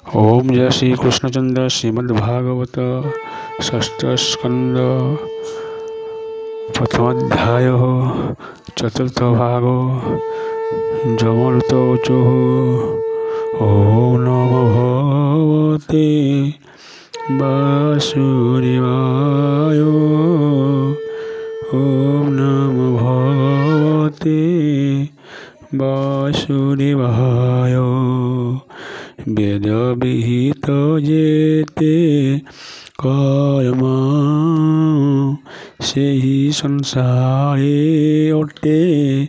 ओम जय श्री कृष्णचंद्र श्रीमद्भागवत षष्ठ स्कंद प्रथमाध्याय चतुर्थ भाग जमरुतोचु ओम नमो भगवते वासुदेवाय ओम नमो भगवते वासुदेवाय वेद विहित जेते कर्म से ही संसारे अटे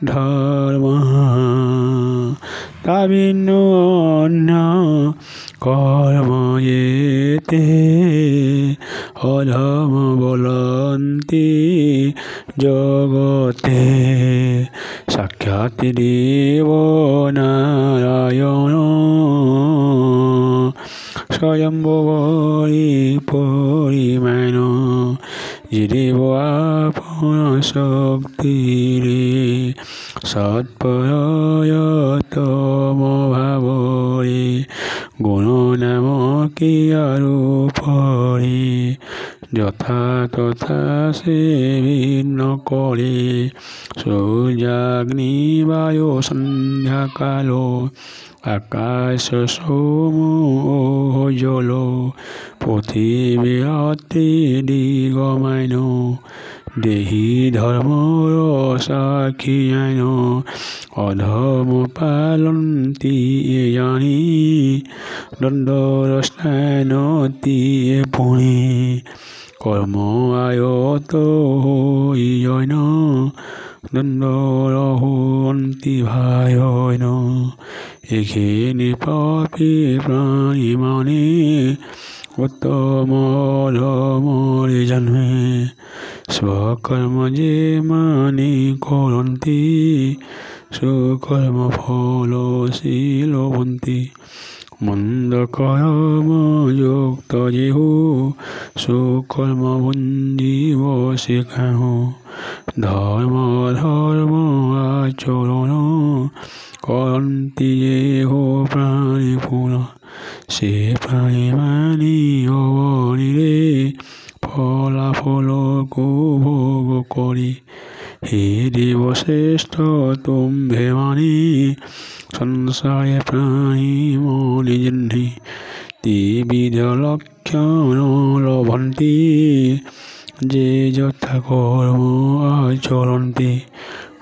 धर्म ताबिनो अन्य कर्म येते अधम बोलन्ति जगते साक्षात् देव नारायण स्वयंभुवि परिमाण जीव आपन शक्तिरे सत्परयतम भावरे गुण नाम रूपरे যথা তথা সে ভিন্ন করে সূর্যাগ্নি বায়ু সন্ধ্যাকাল আকাশ সোম জল পৃথিবী অতি দিগমাইন দেহি ধর্মর সাক্ষী আইন অধম পালন্তি জানি দণ্ডর স্নানতি পুণে কর্ম আয়ত হইন দণ্ডর হুয়ন্তি ভায়ন এখানে পাপী প্রাণী মানে উত্তম ধর্মরে জন্মে স্বকর্ম যে মানে করন্তি সুকর্ম ফল শীলবন্তি মন্দ কর্ম যুক্ত যেহু সুকর্ম ভঞ্জীব শেখাহু ধর্ম আচরণ করন্তি যেহু প্রাণী পুন সে প্রাণী মানি অবনীরে ফলাফল ভোগ করি হে দেব শ্রেষ্ঠ তুম্ভে মানি সংসারে প্রাণী মনি জন্মে ত্রিবিধ লক্ষণ লভন্তি যে যথা কর্ম আচরন্তি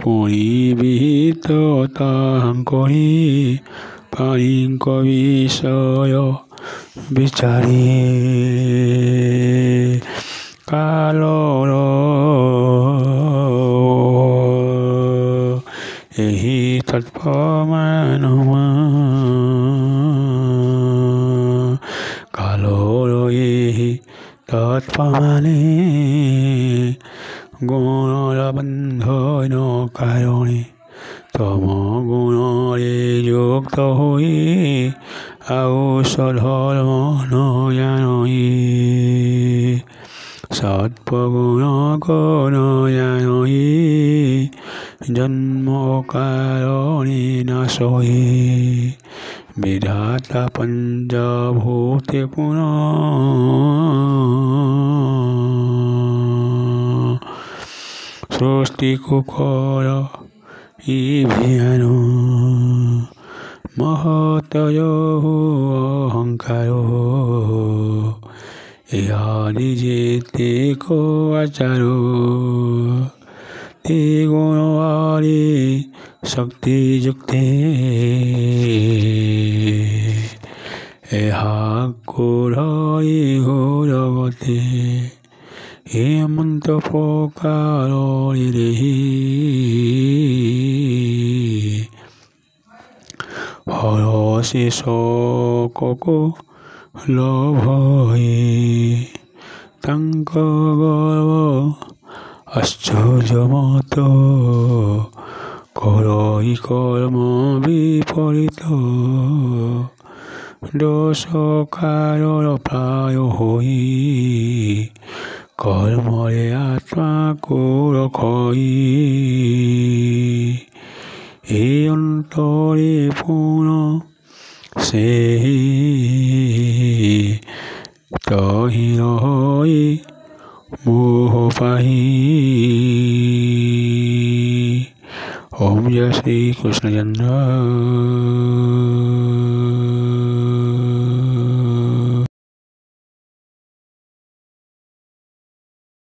পরিবিহিত তাহাং করি পারিঙ্ক বিষয় বিচারে কালর এহি তৎপ্রমাণ কালর এহি তৎপ্রমাণে গুণর বন্ধন কারণে তম গুণরে যুক্ত হই আউষধর্ম নয়ানই সৎপগুণ নয়ানই জন্ম কারণে নাশই বিধাতা পঞ্চভূতে পুন সৃষ্টি কুকর ইভিয়ান মহতয় অহংকার ইহাদি যেতে কো আচার তে গুণবারে শক্তি যুক্তে এহা কোঢ়ি জগতে হেমন্ত প্রকারে হরষে শোককো লভয়ে তাঙ্ক গর্ব আশ্চর্যমত করই কর্ম বিপরীত দোষ কারর প্রায় হই কর্মরে আত্মা রক্ষই এই অন্তরে পুনঃ से तहि रहि मोह पाही। ओम जय श्री कृष्ण चंद्र।